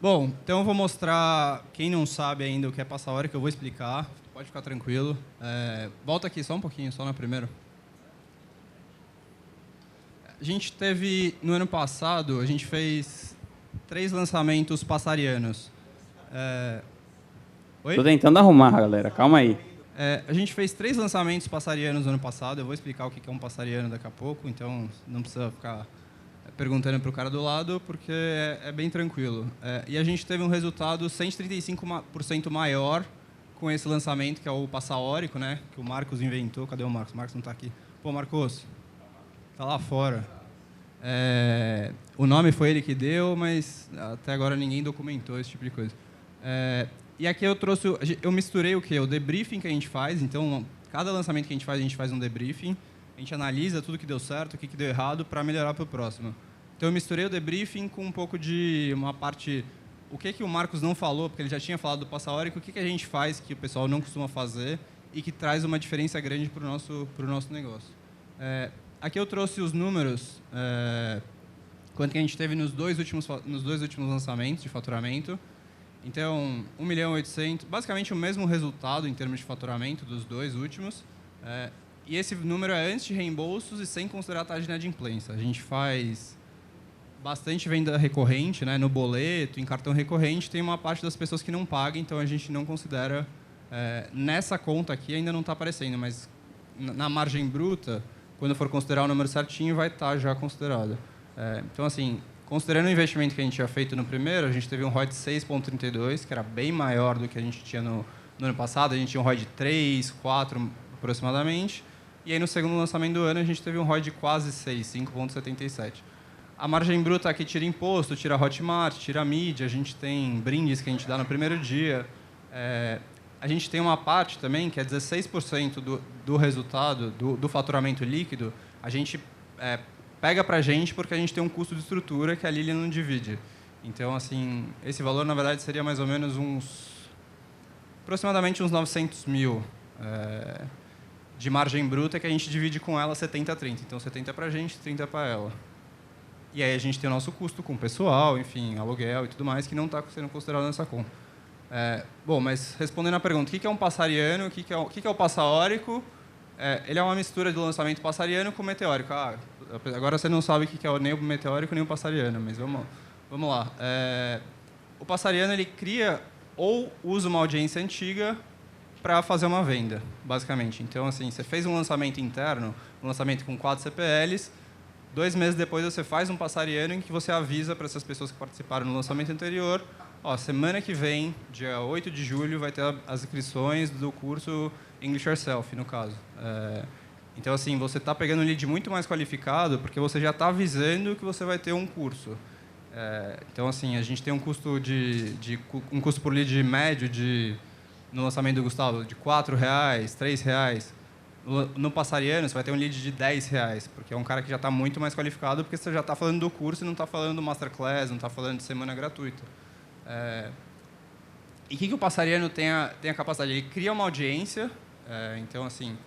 Bom, então eu vou mostrar, quem não sabe ainda o que é Passa Hora, que eu vou explicar. Pode ficar tranquilo. Volta aqui só um pouquinho, só na primeira. A gente teve, no ano passado, a gente fez 3 lançamentos passarianos. Oi? Tô tentando arrumar, galera. Calma aí. A gente fez 3 lançamentos passarianos no ano passado. Eu vou explicar o que é um passariano daqui a pouco, então não precisa ficar perguntando para o cara do lado, porque é bem tranquilo. E a gente teve um resultado 135% maior com esse lançamento, que é o passaórico, né? Que o Marcos inventou. Cadê o Marcos? O Marcos não está aqui. Pô, Marcos, tá lá fora. O nome foi ele que deu, mas até agora ninguém documentou esse tipo de coisa. E aqui eu misturei o quê? O debriefing que a gente faz. Então, cada lançamento que a gente faz um debriefing. A gente analisa tudo que deu certo, o que deu errado, para melhorar para o próximo. Então, eu misturei o debriefing com um pouco de uma parte... O que o Marcos não falou, porque ele já tinha falado do passaórico, o que a gente faz que o pessoal não costuma fazer e que traz uma diferença grande para o nosso negócio. Aqui eu trouxe os números, quanto que a gente teve nos dois últimos lançamentos de faturamento. Então, 1.800.000, basicamente o mesmo resultado em termos de faturamento dos dois últimos. E esse número é antes de reembolsos e sem considerar a taxa de inadimplência. A gente faz bastante venda recorrente, né, no boleto, em cartão recorrente. Tem uma parte das pessoas que não pagam, então a gente não considera... nessa conta aqui ainda não está aparecendo, mas na margem bruta, quando for considerar o número certinho, vai estar já considerado. Então, assim, considerando o investimento que a gente tinha feito no primeiro, a gente teve um ROI de 6,32, que era bem maior do que a gente tinha no ano passado. A gente tinha um ROI de 3, 4 aproximadamente. E aí, no segundo lançamento do ano, a gente teve um ROI de quase 6, 5,77. A margem bruta aqui tira imposto, tira Hotmart, tira mídia. A gente tem brindes que a gente dá no primeiro dia. A gente tem uma parte também, que é 16% do resultado, do faturamento líquido, a gente pega para a gente porque a gente tem um custo de estrutura que a Lilian não divide. Então, assim, esse valor, na verdade, seria mais ou menos aproximadamente uns 900 mil de margem bruta, que a gente divide com ela 70-30. Então, 70 para a gente, 30 para ela. E aí a gente tem o nosso custo com pessoal, enfim, aluguel e tudo mais, que não está sendo considerado nessa conta. Bom, mas respondendo à pergunta, o que é um passariano, o que é o passaórico? Ele é uma mistura do lançamento passariano com meteórico. Agora você não sabe o que é nem o meteórico nem o passariano, mas vamos lá. O passariano, ele cria ou usa uma audiência antiga para fazer uma venda, basicamente. Então, assim, você fez um lançamento interno, um lançamento com 4 CPLs, 2 meses depois você faz um passariano em que você avisa para essas pessoas que participaram no lançamento anterior: semana que vem, dia 8 de julho, vai ter as inscrições do curso English Yourself, no caso. Então, assim, você está pegando um lead muito mais qualificado porque você já está avisando que você vai ter um curso. Então, assim, a gente tem um custo um custo por lead médio no lançamento do Gustavo de R$ 4, R$ 3. No passariano, você vai ter um lead de R$ 10, porque é um cara que já está muito mais qualificado, porque você já está falando do curso e não está falando do masterclass, não está falando de semana gratuita. E o que o passariano tem a capacidade? Ele cria uma audiência. Então, assim,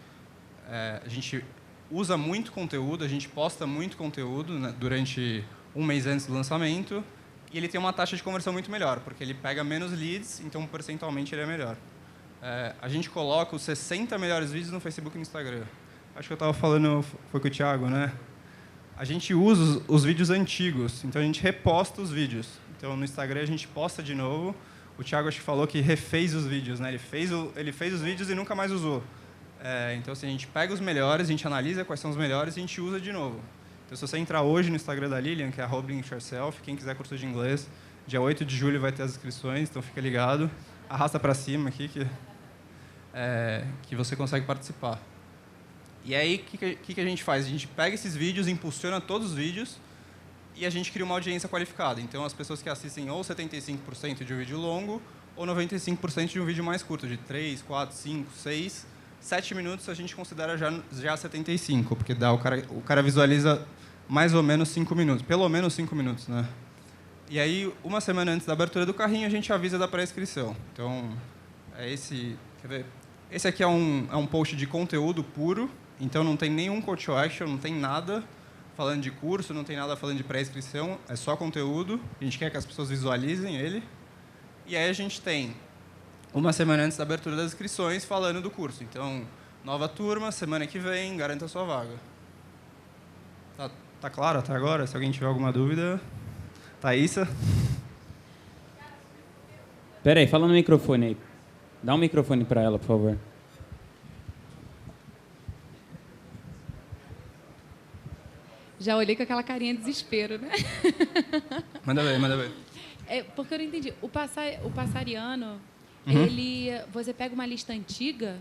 a gente usa muito conteúdo, a gente posta muito conteúdo, né, durante um mês antes do lançamento, e ele tem uma taxa de conversão muito melhor, porque ele pega menos leads, então percentualmente ele é melhor. A gente coloca os 60 melhores vídeos no Facebook e no Instagram. Acho que eu estava falando, foi com o Thiago, né? A gente usa os vídeos antigos, então a gente reposta os vídeos. Então, no Instagram, a gente posta de novo. O Thiago, acho que falou que refez os vídeos, né? Ele fez os vídeos e nunca mais usou. Então, assim, a gente pega os melhores, a gente analisa quais são os melhores e a gente usa de novo. Então, se você entrar hoje no Instagram da Lilian, que é @Yourself, quem quiser curso de inglês, dia 8 de julho vai ter as inscrições, então fica ligado. Arrasta para cima aqui que você consegue participar. E aí, o que a gente faz? A gente pega esses vídeos, impulsiona todos os vídeos e a gente cria uma audiência qualificada. Então, as pessoas que assistem ou 75% de um vídeo longo ou 95% de um vídeo mais curto, de 3, 4, 5, 6, 7 minutos, a gente considera já 75, porque o cara visualiza mais ou menos 5 minutos, pelo menos 5 minutos, né? E aí, uma semana antes da abertura do carrinho, a gente avisa da pré-inscrição. Então, quer ver? Esse aqui é um post de conteúdo puro, então não tem nenhum call to action, não tem nada. falando de curso, não tem nada falando de pré-inscrição, é só conteúdo. A gente quer que as pessoas visualizem ele. E aí a gente tem uma semana antes da abertura das inscrições falando do curso. Então, nova turma, semana que vem, garanta a sua vaga. Tá claro até agora? Se alguém tiver alguma dúvida... Thaísa? Pera aí, fala no microfone aí. Dá um microfone para ela, por favor. Já olhei com aquela carinha de desespero, né? Manda ver. É, porque eu não entendi. O passariano, Uhum. você pega uma lista antiga?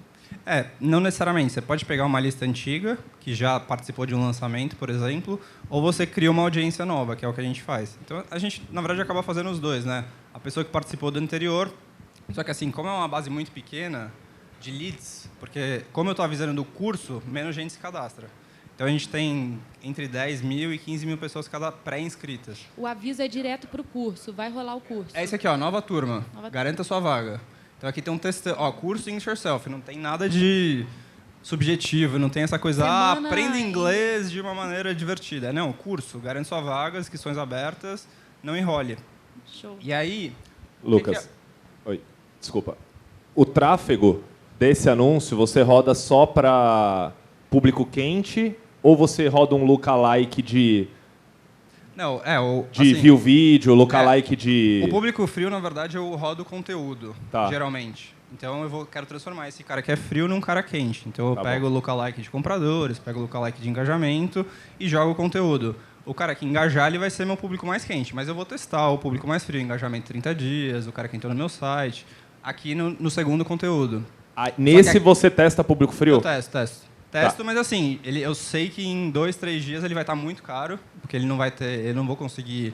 Não necessariamente. Você pode pegar uma lista antiga, que já participou de um lançamento, por exemplo, ou você cria uma audiência nova, que é o que a gente faz. Então, a gente, na verdade, acaba fazendo os dois, né? A pessoa que participou do anterior, só que assim, como é uma base muito pequena de leads, porque como eu estou avisando do curso, menos gente se cadastra. Então, a gente tem entre 10 mil e 15 mil pessoas cada pré-inscritas. O aviso é direto para o curso, vai rolar o curso. É esse aqui, ó, nova turma. Nova Garanta sua vaga. Então aqui tem um texto, ó, curso English Yourself, não tem nada de subjetivo, não tem essa coisa, aprenda inglês de uma maneira divertida. Não, curso, garante sua vaga, inscrições abertas, não enrole. Show. E aí... Lucas, oi, desculpa. O tráfego desse anúncio, você roda só para público quente ou você roda um lookalike de Não, view vídeo, lookalike de... O público frio, na verdade, eu rodo conteúdo, Tá. geralmente. Então, quero transformar esse cara que é frio num cara quente. Então, eu Tá pego o bom. lookalike de compradores, pego o lookalike de engajamento e jogo o conteúdo. O cara que engajar, ele vai ser meu público mais quente. Mas eu vou testar o público mais frio, engajamento 30 dias, o cara que entrou no meu site, aqui no segundo conteúdo. Nesse você testa público frio? Eu testo, mas assim, eu sei que em 2, 3 dias ele vai estar muito caro, porque eu não vou conseguir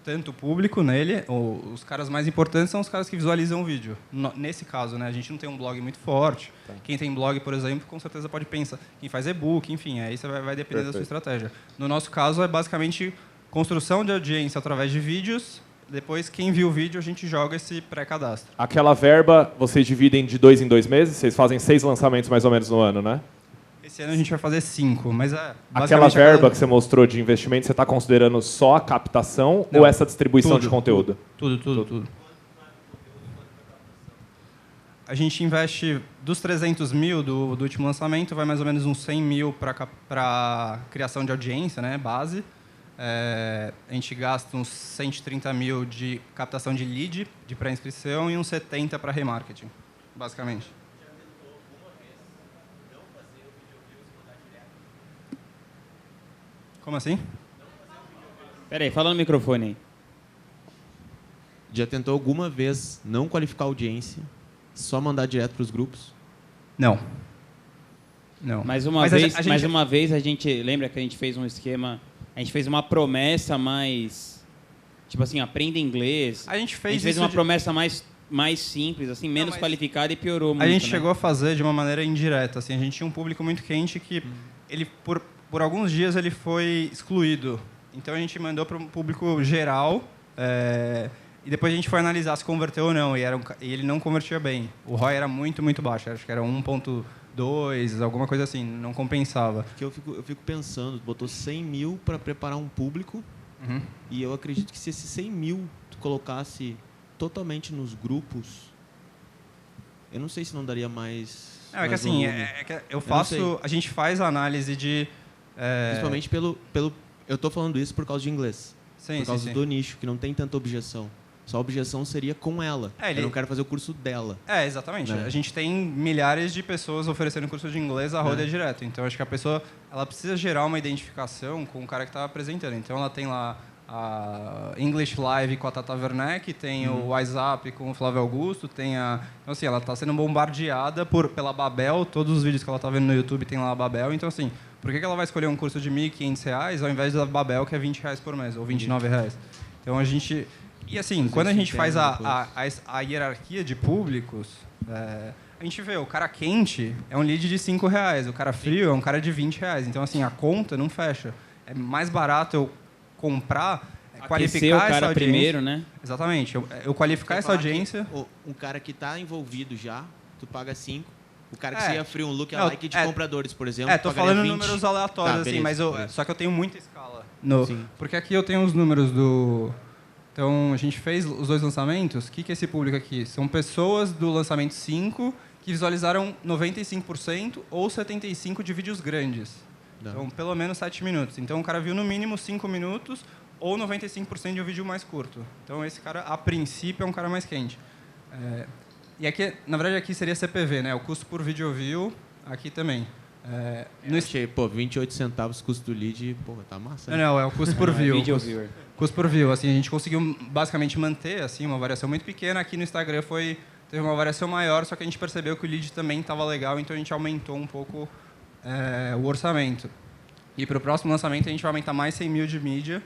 tanto público nele. Os caras mais importantes são os caras que visualizam o vídeo. Nesse caso, né, a gente não tem um blog muito forte. Tá. Quem tem blog, por exemplo, com certeza pode pensar. Quem faz e-book, enfim, aí você vai depender da sua estratégia. No nosso caso, é basicamente construção de audiência através de vídeos. Depois, quem viu o vídeo, a gente joga esse pré-cadastro. Aquela verba, vocês dividem de 2 em 2 meses? Vocês fazem 6 lançamentos mais ou menos no ano, né? Esse ano a gente vai fazer 5, mas Aquela basicamente verba que você mostrou de investimento, você está considerando só a captação ou essa distribuição de conteúdo? Tudo. A gente investe dos 300 mil do último lançamento, vai mais ou menos uns 100 mil para criação de audiência, né, base. A gente gasta uns 130 mil de captação de lead, de pré-inscrição, e uns 70 para remarketing, basicamente. Como assim? Pera aí, fala no microfone aí. Já tentou alguma vez não qualificar a audiência, só mandar direto para os grupos? Não. Mais uma vez a gente lembra que a gente fez um esquema, a gente fez uma promessa mais, tipo assim, aprenda inglês. A gente fez uma promessa mais simples, assim, menos qualificada e piorou muito. A gente né? chegou a fazer de uma maneira indireta. Assim, a gente tinha um público muito quente que ele por alguns dias ele foi excluído. Então a gente mandou para um público geral e depois a gente foi analisar se converteu ou não. E ele não convertia bem. O ROI era muito, muito baixo. Acho que era 1.2, alguma coisa assim. Não compensava. Porque eu fico pensando, botou 100 mil para preparar um público e eu acredito que se esses 100 mil tu colocasse totalmente nos grupos, eu não sei se não daria mais... que assim, a gente faz a análise de... Principalmente pelo... Eu estou falando isso por causa de inglês. Por causa do nicho, que não tem tanta objeção. Só a objeção seria com ela. Eu não quero fazer o curso dela. Exatamente. Né? A gente tem milhares de pessoas oferecendo curso de inglês a roda direto. Então, acho que a pessoa ela precisa gerar uma identificação com o cara que está apresentando. Então, ela tem lá a English Live com a Tata Werneck, tem o WhatsApp com o Flávio Augusto, então, assim, ela está sendo bombardeada pela Babel. Todos os vídeos que ela está vendo no YouTube tem lá a Babel. Então, assim, por que ela vai escolher um curso de R$ 1.500 ao invés da Babel, que é R$20 por mês, ou R$29? Então, a gente... E assim, quando a gente faz a hierarquia de públicos, a gente vê, o cara quente é um lead de R$5, o cara frio é um cara de R$20. Então, assim, a conta não fecha. É mais barato eu comprar, qualificar o cara essa audiência. Primeiro, né? Exatamente. Eu qualificar essa audiência... Um cara que está envolvido já, tu paga 5, O cara que seria free um lookalike de compradores, por exemplo. Tô falando números aleatórios, assim, mas só que eu tenho muita escala. Porque aqui eu tenho os números do... Então, a gente fez os 2 lançamentos. O que é esse público aqui? São pessoas do lançamento 5 que visualizaram 95% ou 75% de vídeos grandes. Então, pelo menos 7 minutos. Então, o cara viu no mínimo 5 minutos ou 95% de um vídeo mais curto. Então, esse cara, a princípio, é um cara mais quente. E aqui, na verdade, aqui seria CPV, né? O custo por vídeo view, aqui também. Achei, 28 centavos custo do lead, porra, tá massa. Não, é o custo por view. Custo por view. Assim, a gente conseguiu basicamente manter assim, uma variação muito pequena. Aqui no Instagram teve uma variação maior, só que a gente percebeu que o lead também estava legal, então a gente aumentou um pouco o orçamento. E para o próximo lançamento a gente vai aumentar mais 100 mil de mídia,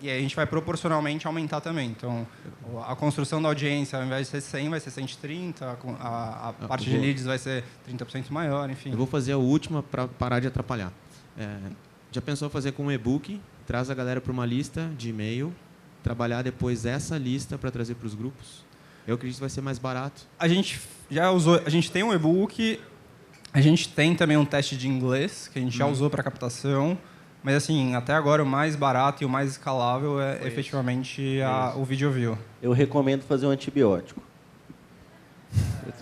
e aí a gente vai proporcionalmente aumentar também. Então, a construção da audiência, ao invés de ser 100, vai ser 130, a parte de leads vai ser 30% maior, enfim. Eu vou fazer a última para parar de atrapalhar. Já pensou fazer com um e-book, traz a galera para uma lista de e-mail, trabalhar depois essa lista para trazer para os grupos? Eu acredito que vai ser mais barato. A gente já usou, a gente tem um e-book, a gente tem também um teste de inglês, que a gente já usou para captação, mas assim, até agora o mais barato e o mais escalável é efetivamente o video view. Eu recomendo fazer um antibiótico.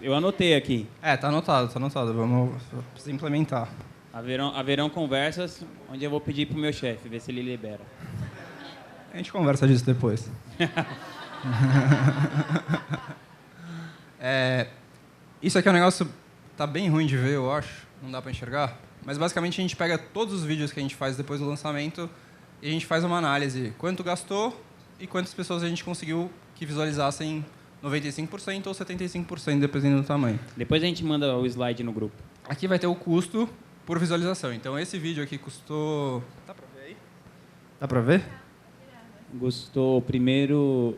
Eu anotei aqui. Tá anotado. Vamos implementar. Haverão conversas onde eu vou pedir pro meu chefe, ver se ele libera. A gente conversa disso depois. Isso aqui é um negócio tá bem ruim de ver, eu acho. Não dá para enxergar. Mas basicamente a gente pega todos os vídeos que a gente faz depois do lançamento e a gente faz uma análise. Quanto gastou e quantas pessoas a gente conseguiu que visualizassem 95% ou 75%, dependendo do tamanho. Depois a gente manda o slide no grupo. Aqui vai ter o custo por visualização. Então esse vídeo aqui custou... Dá para ver aí? Dá para ver? Custou primeiro...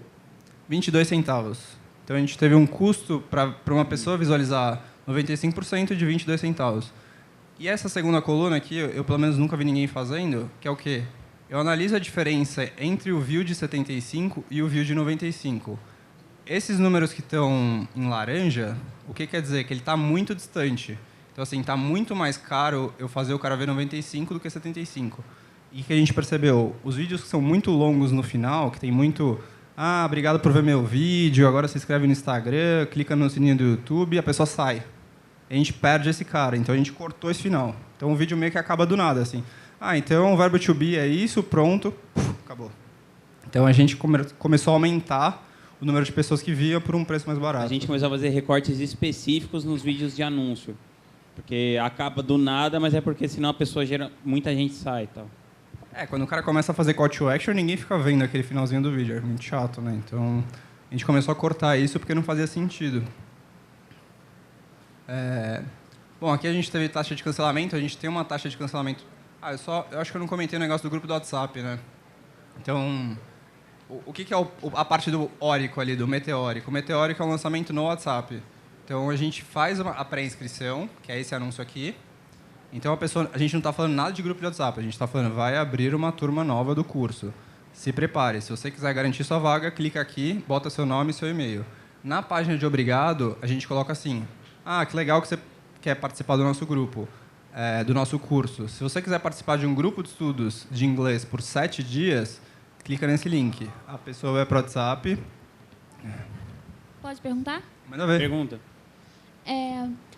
22 centavos. Então a gente teve um custo para uma pessoa visualizar 95% de 22 centavos. E essa segunda coluna aqui, eu pelo menos nunca vi ninguém fazendo, que é o quê? Eu analiso a diferença entre o view de 75 e o view de 95. Esses números que estão em laranja, o que quer dizer? Que ele está muito distante. Então, assim, está muito mais caro eu fazer o cara ver 95 do que 75. E o que a gente percebeu? Os vídeos que são muito longos no final, que tem muito... obrigado por ver meu vídeo, agora se inscreve no Instagram, clica no sininho do YouTube, a pessoa sai. A gente perde esse cara, então a gente cortou esse final. Então o vídeo meio que acaba do nada, assim. Então o verbo to be é isso, pronto, acabou. Então a gente começou a aumentar o número de pessoas que via por um preço mais barato. A gente começou a fazer recortes específicos nos vídeos de anúncio. Porque acaba do nada, mas é porque senão a pessoa muita gente sai e tal. Quando o cara começa a fazer call to action, ninguém fica vendo aquele finalzinho do vídeo. É muito chato, né? Então, a gente começou a cortar isso porque não fazia sentido. Bom, aqui a gente teve taxa de cancelamento. A gente tem uma taxa de cancelamento... eu acho que eu não comentei o negócio do grupo do WhatsApp, né? Então, o que é a parte do órico ali, do meteórico? O meteórico é um lançamento no WhatsApp. Então, a gente faz a pré-inscrição, que é esse anúncio aqui. Então, a gente não está falando nada de grupo de WhatsApp, a gente está falando, vai abrir uma turma nova do curso. Se prepare, se você quiser garantir sua vaga, clica aqui, bota seu nome e seu e-mail. Na página de obrigado, a gente coloca assim, que legal que você quer participar do nosso grupo, do nosso curso. Se você quiser participar de um grupo de estudos de inglês por 7 dias, clica nesse link. A pessoa vai para o WhatsApp. Pode perguntar? Manda ver. Pergunta.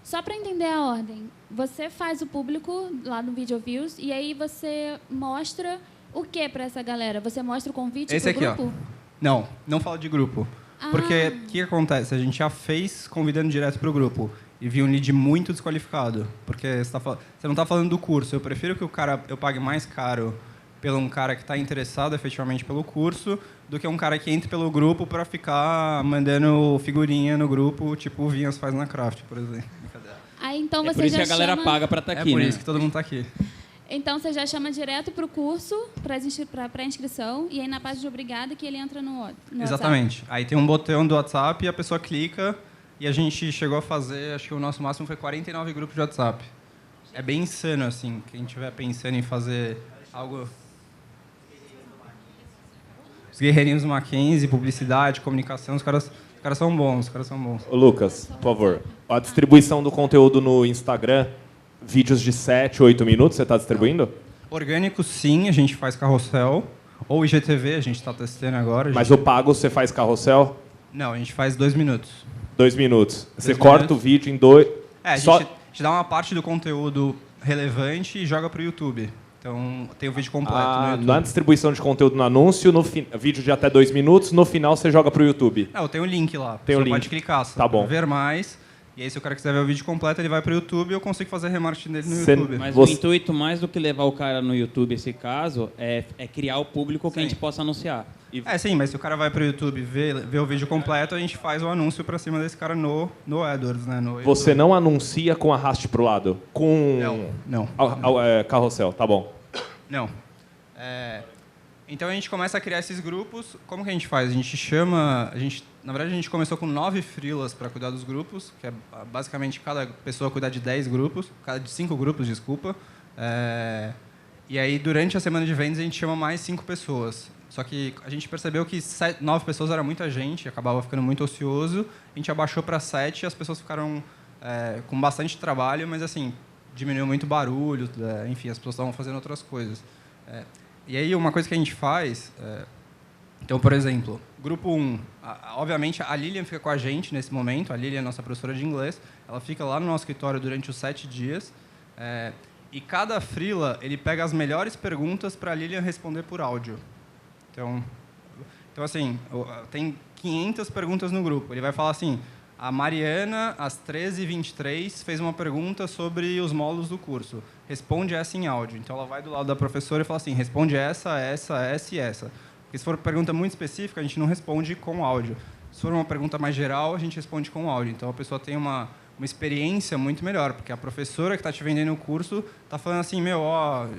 Só para entender a ordem, você faz o público lá no Video Views e aí você mostra o que para essa galera? Você mostra o convite esse pro aqui, grupo? Não fala de grupo. Porque o que acontece? A gente já fez convidando direto para o grupo e viu um lead muito desqualificado. Porque você não está falando do curso. Eu prefiro que eu pague mais caro pelo um cara que está interessado efetivamente pelo curso do que um cara que entre pelo grupo para ficar mandando figurinha no grupo, tipo o Vinhas faz na Craft, por exemplo. Então você por isso já que a galera paga para estar aqui, por né? isso que todo mundo está aqui. Então você já chama direto para o curso, para pré-inscrição, e aí na página de obrigada que ele entra no Exatamente. WhatsApp. Aí tem um botão do WhatsApp e a pessoa clica e a gente chegou a fazer, acho que o nosso máximo foi 49 grupos de WhatsApp. É bem insano, assim, quem estiver pensando em fazer algo... Os guerreirinhos do Mackenzie, publicidade, comunicação, os caras caras são bons. Ô, Lucas, por favor, a distribuição do conteúdo no Instagram, vídeos de 7, 8 minutos, você está distribuindo? Orgânico, sim, a gente faz carrossel. Ou IGTV, a gente está testando agora. Mas o pago, você faz carrossel? Não, a gente faz 2 minutos. 2 minutos. Você corta o vídeo em 2... A gente dá uma parte do conteúdo relevante e joga para o YouTube. Então, tem o vídeo completo no YouTube. Na distribuição de conteúdo no anúncio, vídeo de até 2 minutos, no final você joga para o YouTube. Não, tem um link lá. Tem um link. Pode clicar, tá bom. Ver mais. E aí, se o cara quiser ver o vídeo completo, ele vai para o YouTube e eu consigo fazer remarketing dele no YouTube. Mas o intuito, mais do que levar o cara no YouTube, esse caso, é criar o público que a gente possa anunciar. Sim, mas se o cara vai para o YouTube ver o vídeo completo, a gente faz o anúncio para cima desse cara no AdWords, né? Você não anuncia com arraste para o lado? Não. Carrossel, tá bom. Não. Então a gente começa a criar esses grupos. Como que a gente faz? Na verdade, a gente começou com 9 freelas para cuidar dos grupos, que é basicamente cada pessoa cuidar de 10 grupos, de 5 grupos, desculpa. E aí, durante a semana de vendas, a gente chama mais 5 pessoas. Só que a gente percebeu que 9 pessoas era muita gente, acabava ficando muito ocioso. A gente abaixou para 7 e as pessoas ficaram com bastante trabalho, mas assim, diminuiu muito barulho, enfim, as pessoas estavam fazendo outras coisas. E aí, uma coisa que a gente faz... Então, por exemplo, grupo 1, obviamente a Lilian fica com a gente nesse momento, a Lilian é nossa professora de inglês, ela fica lá no nosso escritório durante os 7 dias, e cada freela, ele pega as melhores perguntas para a Lilian responder por áudio. Então, assim, tem 500 perguntas no grupo, ele vai falar assim, a Mariana, às 13h23, fez uma pergunta sobre os módulos do curso, responde essa em áudio. Então, ela vai do lado da professora e fala assim, responde essa e essa. Porque se for pergunta muito específica, a gente não responde com áudio. Se for uma pergunta mais geral, a gente responde com áudio. Então, a pessoa tem uma experiência muito melhor, porque a professora que está te vendendo o curso está falando assim,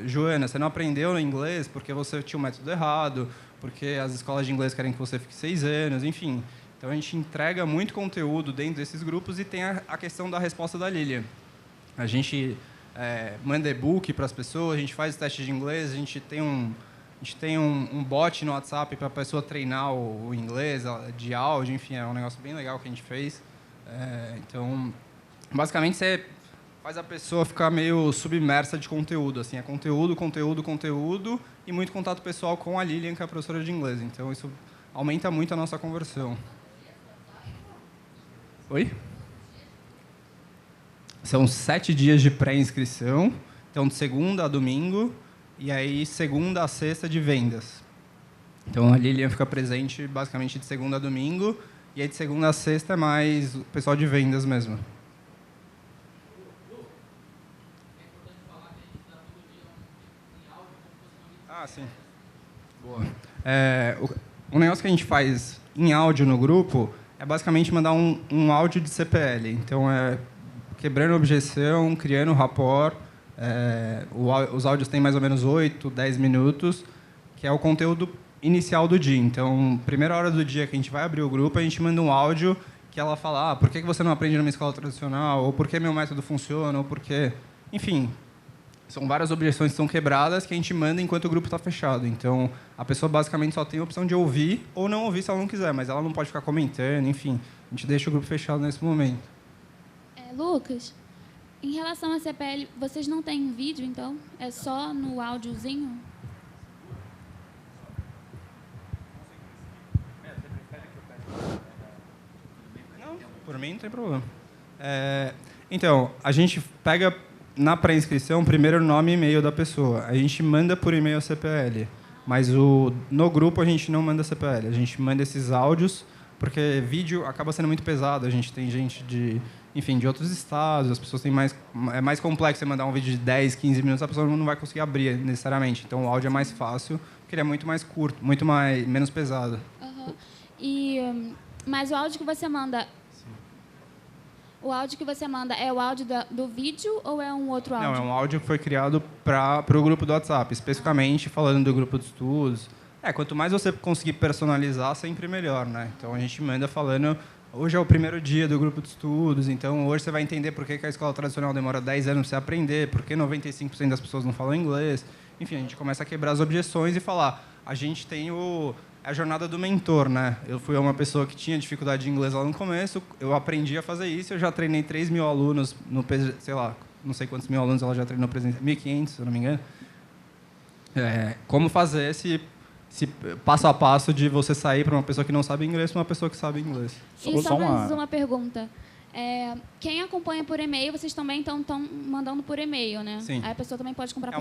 Joana, você não aprendeu inglês porque você tinha o método errado, porque as escolas de inglês querem que você fique 6 anos, enfim. Então, a gente entrega muito conteúdo dentro desses grupos e tem a questão da resposta da Lilian. A gente manda e-book para as pessoas, a gente faz teste de inglês, a gente tem um bot no WhatsApp para a pessoa treinar o inglês de áudio, enfim, é um negócio bem legal que a gente fez. Então, basicamente, você faz a pessoa ficar meio submersa de conteúdo. Assim, é conteúdo e muito contato pessoal com a Lilian, que é a professora de inglês. Então, isso aumenta muito a nossa conversão. Oi? São 7 dias de pré-inscrição, então de segunda a domingo, e aí segunda a sexta de vendas. Então a Lilian fica presente basicamente de segunda a domingo, e aí de segunda a sexta é mais o pessoal de vendas mesmo. Sim. Boa. O negócio que a gente faz em áudio no grupo é basicamente mandar um áudio de CPL. Então, quebrando objeção, criando rapport. Os áudios têm mais ou menos 8, 10 minutos, que é o conteúdo inicial do dia. Então, primeira hora do dia que a gente vai abrir o grupo, a gente manda um áudio que ela fala, por que você não aprende numa escola tradicional? Ou por que meu método funciona? Ou por que... Enfim, são várias objeções que são quebradas que a gente manda enquanto o grupo está fechado. Então, a pessoa basicamente só tem a opção de ouvir ou não ouvir se ela não quiser, mas ela não pode ficar comentando, enfim. A gente deixa o grupo fechado nesse momento. Lucas, em relação à CPL, vocês não têm vídeo, então? É só no áudiozinho? Não, por mim não tem problema. Então, a gente pega na pré-inscrição primeiro o nome e e-mail da pessoa. A gente manda por e-mail a CPL, mas no grupo a gente não manda CPL. A gente manda esses áudios, porque vídeo acaba sendo muito pesado. A gente tem gente de outros estados, as pessoas têm é mais complexo você mandar um vídeo de 10, 15 minutos, a pessoa não vai conseguir abrir necessariamente. Então o áudio é mais fácil, porque ele é muito mais curto, menos pesado. Uhum. Mas o áudio que você manda... O áudio que você manda é o áudio do vídeo ou é um outro áudio? Não, é um áudio que foi criado para o grupo do WhatsApp, especificamente falando do grupo de estudos. Quanto mais você conseguir personalizar, sempre melhor, né? Então a gente manda falando, hoje é o primeiro dia do grupo de estudos, então hoje você vai entender por que a escola tradicional demora 10 anos para você aprender, por que 95% das pessoas não falam inglês. Enfim, a gente começa a quebrar as objeções e falar, a gente tem a jornada do mentor, né? Eu fui uma pessoa que tinha dificuldade de inglês lá no começo, eu aprendi a fazer isso, eu já treinei 3.000 alunos, sei lá, não sei quantos mil alunos ela já treinou presencial, 1.500, se eu não me engano. Como fazer esse passo a passo de você sair para uma pessoa que não sabe inglês para uma pessoa que sabe inglês. E só mais uma pergunta. Quem acompanha por e-mail, vocês também estão mandando por e-mail, né? Sim. Aí a pessoa também pode comprar por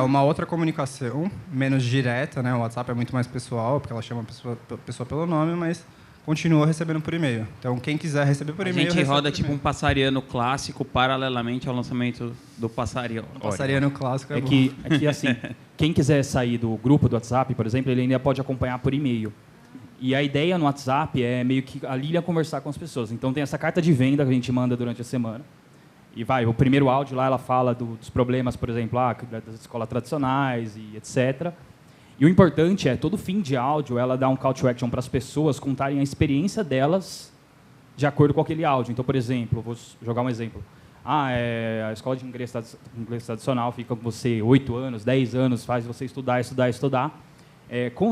uma outra comunicação, menos direta, né? O WhatsApp é muito mais pessoal, porque ela chama a pessoa pelo nome, mas continua recebendo por e-mail. Então, quem quiser receber por e-mail... A gente roda tipo um passariano clássico paralelamente ao lançamento do passariano. O passariano clássico é bom. Que assim, quem quiser sair do grupo do WhatsApp, por exemplo, ele ainda pode acompanhar por e-mail. E a ideia no WhatsApp é meio que a Lilian conversar com as pessoas. Então, tem essa carta de venda que a gente manda durante a semana. E o primeiro áudio lá, ela fala dos problemas, por exemplo, das escolas tradicionais e etc. E o importante é, todo fim de áudio, ela dá um call to action para as pessoas contarem a experiência delas de acordo com aquele áudio. Então, por exemplo, vou jogar um exemplo. A escola de inglês tradicional fica com você 8 anos, 10 anos, faz você estudar.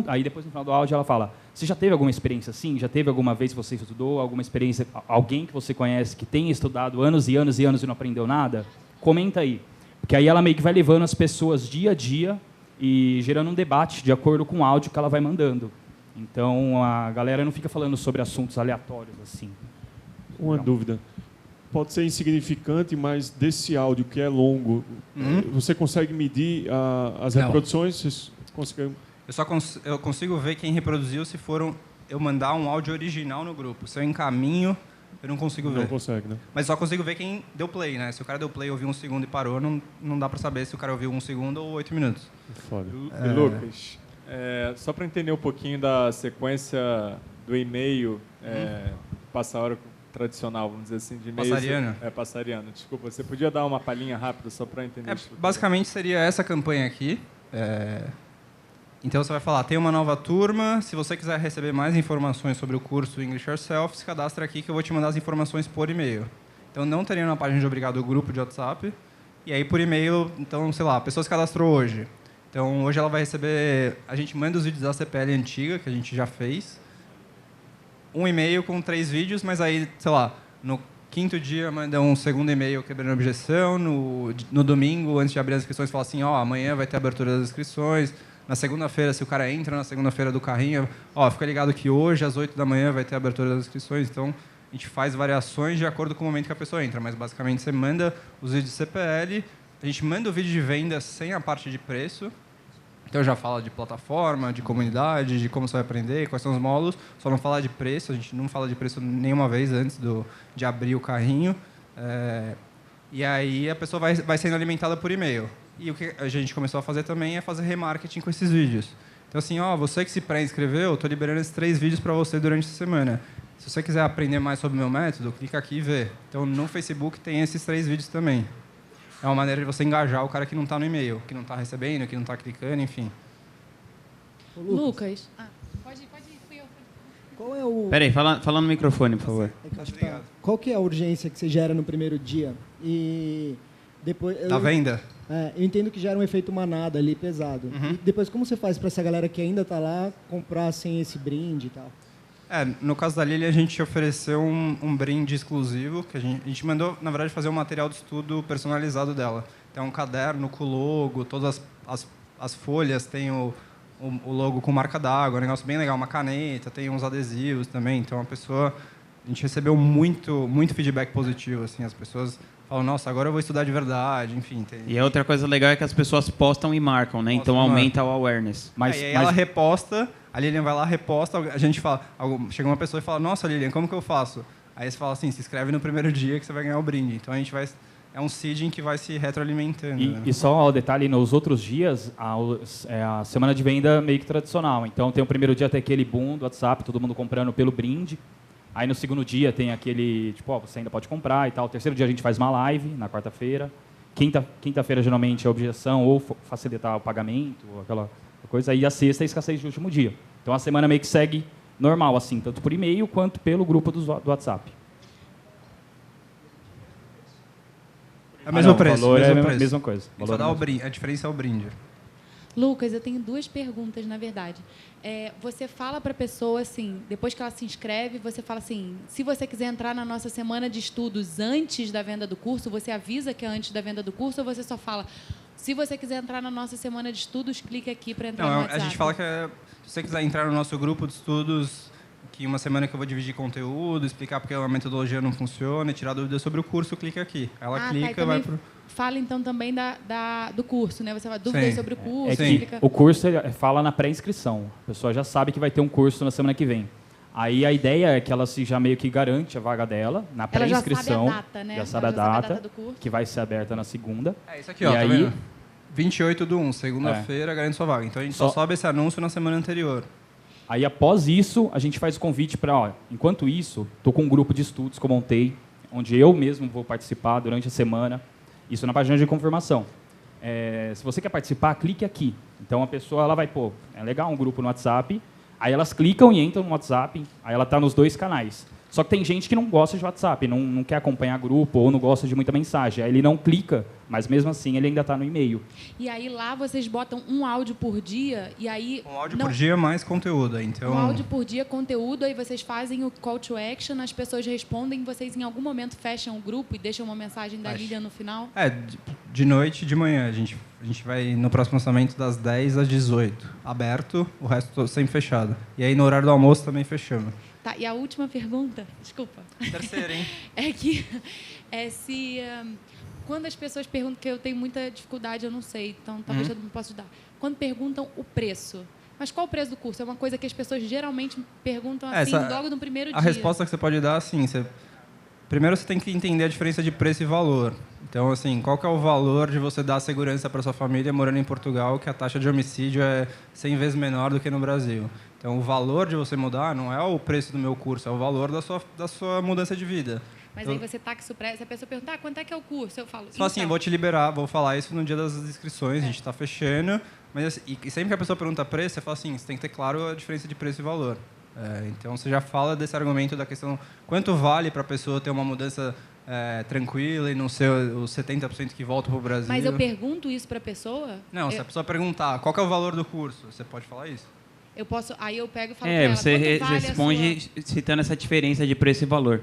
Aí depois, no final do áudio, ela fala, você já teve alguma experiência assim? Já teve alguma vez que você estudou? Alguma experiência, alguém que você conhece que tenha estudado anos e anos e anos e não aprendeu nada? Comenta aí. Porque aí ela meio que vai levando as pessoas dia a dia e gerando um debate de acordo com o áudio que ela vai mandando. Então, a galera não fica falando sobre assuntos aleatórios, assim. Uma dúvida. Pode ser insignificante, mas desse áudio que é longo, você consegue medir as reproduções? Vocês conseguem... Eu consigo ver quem reproduziu se eu mandar um áudio original no grupo. Se eu encaminho, eu não consigo ver. Não consegue, né? Mas só consigo ver quem deu play, né? Se o cara deu play, ouviu 1 segundo e parou, não dá para saber se o cara ouviu 1 segundo ou 8 minutos. Foda. Lucas, só para entender um pouquinho da sequência do e-mail, passa-hora tradicional, vamos dizer assim, de e-mail. Passariano? Passariano. Desculpa, você podia dar uma palhinha rápida só para entender isso? Basicamente seria essa campanha aqui. Então você vai falar, tem uma nova turma, se você quiser receber mais informações sobre o curso English Yourself, se cadastra aqui que eu vou te mandar as informações por e-mail. Então não teria na página de obrigado o grupo de WhatsApp, e aí por e-mail, então, sei lá, a pessoa se cadastrou hoje. Então hoje ela vai receber, a gente manda os vídeos da CPL antiga, que a gente já fez, um e-mail com 3 vídeos, mas aí, sei lá, no 5º dia manda um segundo e-mail quebrando a objeção, no domingo, antes de abrir as inscrições, fala assim, amanhã vai ter a abertura das inscrições. Na segunda-feira, se o cara entra na segunda-feira do carrinho, fica ligado que hoje, às 8 da manhã, vai ter a abertura das inscrições. Então, a gente faz variações de acordo com o momento que a pessoa entra. Mas, basicamente, você manda os vídeos de CPL, a gente manda o vídeo de venda sem a parte de preço. Então, já fala de plataforma, de comunidade, de como você vai aprender, quais são os módulos. Só não fala de preço, a gente não fala de preço nenhuma vez antes de abrir o carrinho. E aí, a pessoa vai sendo alimentada por e-mail. E o que a gente começou a fazer também é fazer remarketing com esses vídeos. Então, assim, você que se pré-inscreveu, eu estou liberando esses 3 vídeos para você durante a semana. Se você quiser aprender mais sobre o meu método, clica aqui e vê. Então, no Facebook tem esses 3 vídeos também. É uma maneira de você engajar o cara que não está no e-mail, que não está recebendo, que não está clicando, enfim. Lucas. Pode ir, fui eu. Qual é o... Peraí, fala no microfone, por favor. Qual que é a urgência que você gera no primeiro dia? E depois... Da venda? Eu entendo que gera um efeito manada ali, pesado. E depois, como você faz para essa galera que ainda está lá comprar sem esse brinde e tal? No caso da Lili, a gente ofereceu um brinde exclusivo, que a gente mandou, na verdade, fazer um material de estudo personalizado dela. Então, um caderno com o logo, todas as folhas tem o logo com marca d'água, um negócio bem legal, uma caneta, tem uns adesivos também. Então, a gente recebeu muito feedback positivo, assim, as pessoas falam, nossa, agora eu vou estudar de verdade, enfim. E a outra coisa legal é que as pessoas postam e marcam, né? Então aumenta o awareness. E aí ela reposta, a Lilian vai lá, reposta, a gente fala, chega uma pessoa e fala, nossa, Lilian, como que eu faço? Aí você fala assim, se inscreve no primeiro dia que você vai ganhar o brinde. Então a gente vai... É um seeding que vai se retroalimentando. E só o detalhe, nos outros dias, a semana de venda meio que tradicional. Então tem o primeiro dia, tem aquele boom do WhatsApp, todo mundo comprando pelo brinde. Aí no segundo dia tem aquele, você ainda pode comprar e tal. O terceiro dia a gente faz uma live, na quarta-feira. Quinta-feira, geralmente, é objeção ou facilitar o pagamento, aquela coisa. E a sexta é escassez de último dia. Então a semana meio que segue normal, assim, tanto por e-mail quanto pelo grupo do WhatsApp. É o mesmo preço. Valor mesma coisa. Só dá a diferença é o brinde. Lucas, eu tenho 2 perguntas, na verdade. Você fala para a pessoa, assim, depois que ela se inscreve, você fala assim, se você quiser entrar na nossa semana de estudos antes da venda do curso, você avisa que é antes da venda do curso ou você só fala, se você quiser entrar na nossa semana de estudos, clique aqui para entrar no WhatsApp? A gente fala que se você quiser entrar no nosso grupo de estudos, que uma semana que eu vou dividir conteúdo, explicar porque a metodologia não funciona, tirar dúvidas sobre o curso, clica aqui. Ela clica e vai pro... Fala, então, também do curso, né? Você fala dúvidas sobre o curso. O curso fala na pré-inscrição. A pessoa já sabe que vai ter um curso na semana que vem. Aí a ideia é que ela já meio que garante a vaga dela na pré-inscrição. Já sabe a data, né? Já sabe a data do curso, que vai ser aberta na segunda. Isso aqui, ó, tá vendo? 28/1, segunda-feira, garante sua vaga. Então a gente só sobe esse anúncio na semana anterior. Aí, após isso, a gente faz o convite para... Enquanto isso, estou com um grupo de estudos que eu montei, onde eu mesmo vou participar durante a semana. Isso na página de confirmação. Se você quer participar, clique aqui. Então, a pessoa ela vai, é legal um grupo no WhatsApp. Aí elas clicam e entram no WhatsApp. Aí ela está nos 2 canais. Só que tem gente que não gosta de WhatsApp, não quer acompanhar grupo ou não gosta de muita mensagem. Aí ele não clica, mas mesmo assim ele ainda está no e-mail. E aí lá vocês botam um áudio por dia e aí... Um áudio por dia mais conteúdo. Então... Um áudio por dia, conteúdo, aí vocês fazem o call to action, as pessoas respondem, vocês em algum momento fecham o grupo e deixam uma mensagem da Lilian no final? De noite e de manhã. A gente vai no próximo lançamento das 10 às 18. Aberto, o resto sempre fechado. E aí no horário do almoço também fechamos. Tá, e a última pergunta, desculpa. Terceira, hein? Quando as pessoas perguntam, que eu tenho muita dificuldade, eu não sei, então talvez eu não possa ajudar. Quando perguntam o preço, mas qual o preço do curso? É uma coisa que as pessoas geralmente perguntam assim, logo no primeiro dia. A resposta que você pode dar, assim, primeiro você tem que entender a diferença de preço e valor. Então, assim, qual que é o valor de você dar segurança para sua família morando em Portugal, que a taxa de homicídio é 100 vezes menor do que no Brasil? Então, o valor de você mudar não é o preço do meu curso, é o valor da sua mudança de vida. Mas aí você taxa o preço, se a pessoa perguntar, quanto é que é o curso? Eu falo, então, assim, vou te liberar, vou falar isso no dia das inscrições, a gente está fechando. Mas, assim, e sempre que a pessoa pergunta preço, você fala assim, você tem que ter claro a diferença de preço e valor. Então, você já fala desse argumento da questão, quanto vale para a pessoa ter uma mudança tranquila e não ser os 70% que voltam para o Brasil. Mas eu pergunto isso para a pessoa? Não, se a pessoa perguntar qual que é o valor do curso, você pode falar isso? Eu posso, aí eu pego e falo para ela, você vale responde citando essa diferença de preço e valor.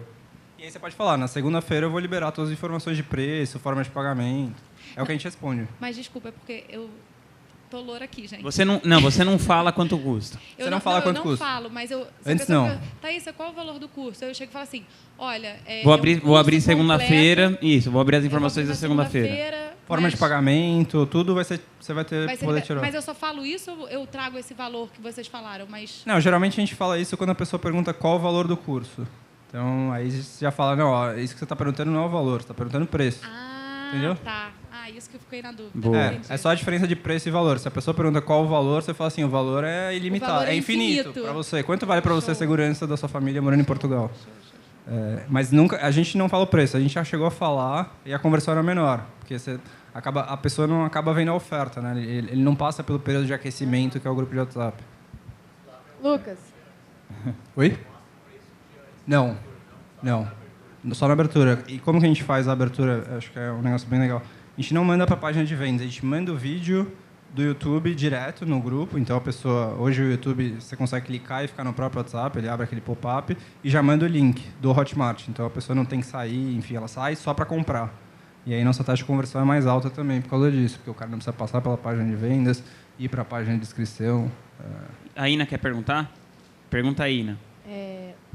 E aí você pode falar, na segunda-feira eu vou liberar todas as informações de preço, forma de pagamento. É o que a gente responde. Mas desculpa, é porque eu tô loura aqui, gente. Você não fala quanto custa. Você não fala quanto custa? Eu não falo, mas eu... Antes não. Thaísa, qual é o valor do curso? Eu chego e falo assim, olha... Vou abrir segunda-feira. Isso, vou abrir as informações da segunda-feira. Forma de pagamento, tudo você vai poder tirar. Mas eu só falo isso ou eu trago esse valor que vocês falaram? Mas... Não, geralmente a gente fala isso quando a pessoa pergunta qual o valor do curso. Então, aí você já fala, não, isso que você está perguntando não é o valor, você está perguntando o preço. Entendeu? Tá. Isso que eu fiquei na dúvida. É só a diferença de preço e valor. Se a pessoa pergunta qual o valor, você fala assim, o valor é ilimitado, valor é infinito para você. Quanto vale para você a segurança da sua família morando em Portugal? Mas a gente não fala o preço, a gente já chegou a falar e a conversão era menor, porque a pessoa não acaba vendo a oferta, né? Ele não passa pelo período de aquecimento que é o grupo de WhatsApp. Lucas. Oi? Não. Só na abertura. E como que a gente faz a abertura? Acho que é um negócio bem legal. A gente não manda para a página de vendas, a gente manda o vídeo do YouTube direto no grupo. Então, a pessoa... Hoje, o YouTube, você consegue clicar e ficar no próprio WhatsApp, ele abre aquele pop-up e já manda o link do Hotmart. Então, a pessoa não tem que sair, enfim, ela sai só para comprar. E aí, nossa taxa de conversão é mais alta também por causa disso, porque o cara não precisa passar pela página de vendas, ir para a página de inscrição. A Ina quer perguntar? Pergunta a Ina.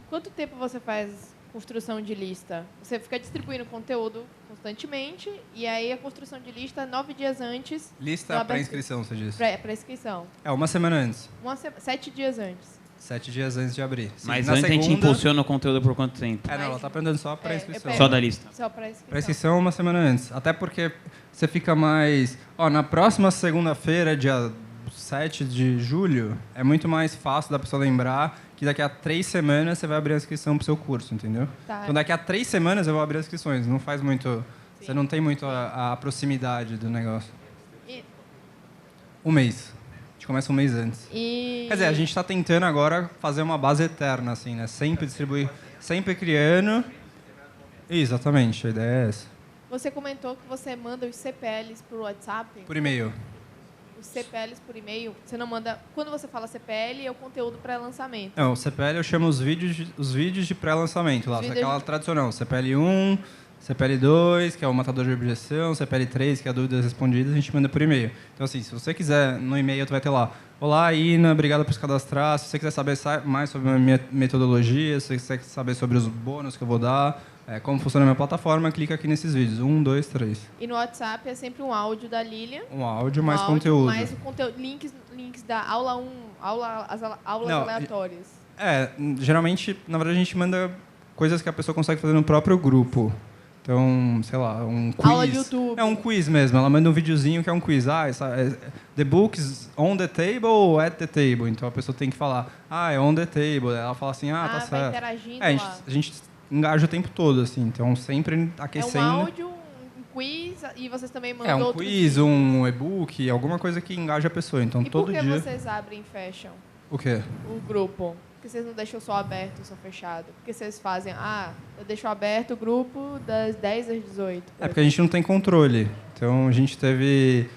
Quanto tempo você faz construção de lista? Você fica distribuindo conteúdo constantemente e aí a construção de lista 9 dias antes... Lista para inscrição, você disse? Para inscrição. Uma semana antes. 7 dias antes. 7 dias antes de abrir. Sim, mas antes a gente impulsiona o conteúdo por quanto tempo? Não, ela está perguntando só para inscrição. Só da lista? Só para inscrição. Para inscrição, uma semana antes. Até porque você fica mais... na próxima segunda-feira, dia 7 de julho, é muito mais fácil da pessoa lembrar que daqui a 3 semanas você vai abrir a inscrição para o seu curso, entendeu? Tá. Então, daqui a 3 semanas eu vou abrir as inscrições. Não faz muito... Sim. Você não tem muito a proximidade do negócio. Um mês. A gente começa um mês antes. Quer dizer, a gente está tentando agora fazer uma base eterna, assim, né? Sempre distribuir, sempre criando. Exatamente, a ideia é essa. Você comentou que você manda os CPLs por WhatsApp? Por e-mail. os CPLs por e-mail, você não manda... Quando você fala CPL, é o conteúdo pré-lançamento. Não, o CPL eu chamo os vídeos de pré-lançamento lá. Aquela tradicional, CPL1, CPL2, que é o matador de objeção, CPL3, que é a dúvidas respondidas, a gente manda por e-mail. Então, assim, se você quiser, no e-mail tu vai ter lá: olá, Ina, obrigado por se cadastrar. Se você quiser saber mais sobre a minha metodologia, se você quiser saber sobre os bônus que eu vou dar, como funciona a minha plataforma, clica aqui nesses vídeos. 1, 2, 3. E no WhatsApp é sempre um áudio da Lilian. Um áudio mais conteúdo. Mais o conteúdo, links da aula 1, aulas aleatórias. Geralmente, na verdade, a gente manda coisas que a pessoa consegue fazer no próprio grupo. Então, sei lá, um quiz. Aula de YouTube. É um quiz mesmo. Ela manda um videozinho que é um quiz. The books on the table ou at the table? Então a pessoa tem que falar, é on the table. Ela fala assim, tá certo. Vai interagindo a gente engaja o tempo todo, assim. Então, sempre aquecendo. É um áudio, um quiz, e vocês também mandam um quiz, um e-book, alguma coisa que engaja a pessoa. Então, todo dia... E por que vocês abrem e fecham? O quê? O grupo. Por que vocês não deixam só aberto ou só fechado? Por que vocês fazem, eu deixo aberto o grupo das 10 às 18? Porque a gente não tem controle. Então, a gente teve...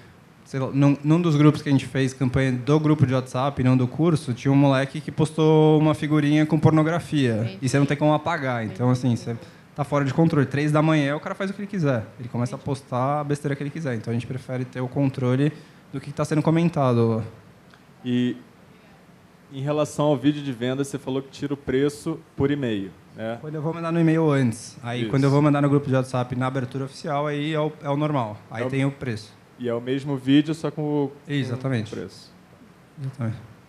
Sei lá, num dos grupos que a gente fez campanha do grupo de WhatsApp, não do curso, tinha um moleque que postou uma figurinha com pornografia. Entendi. E você não tem como apagar. Então, assim, você tá fora de controle. 3 da manhã, o cara faz o que ele quiser. Ele começa a postar a besteira que ele quiser. Então, a gente prefere ter o controle do que está sendo comentado. E... em relação ao vídeo de venda, você falou que tira o preço por e-mail, né? Quando eu vou mandar no e-mail antes. Aí, isso. Quando eu vou mandar no grupo de WhatsApp na abertura oficial, aí é o normal. Aí tem o preço. E é o mesmo vídeo, só com o preço. Exatamente.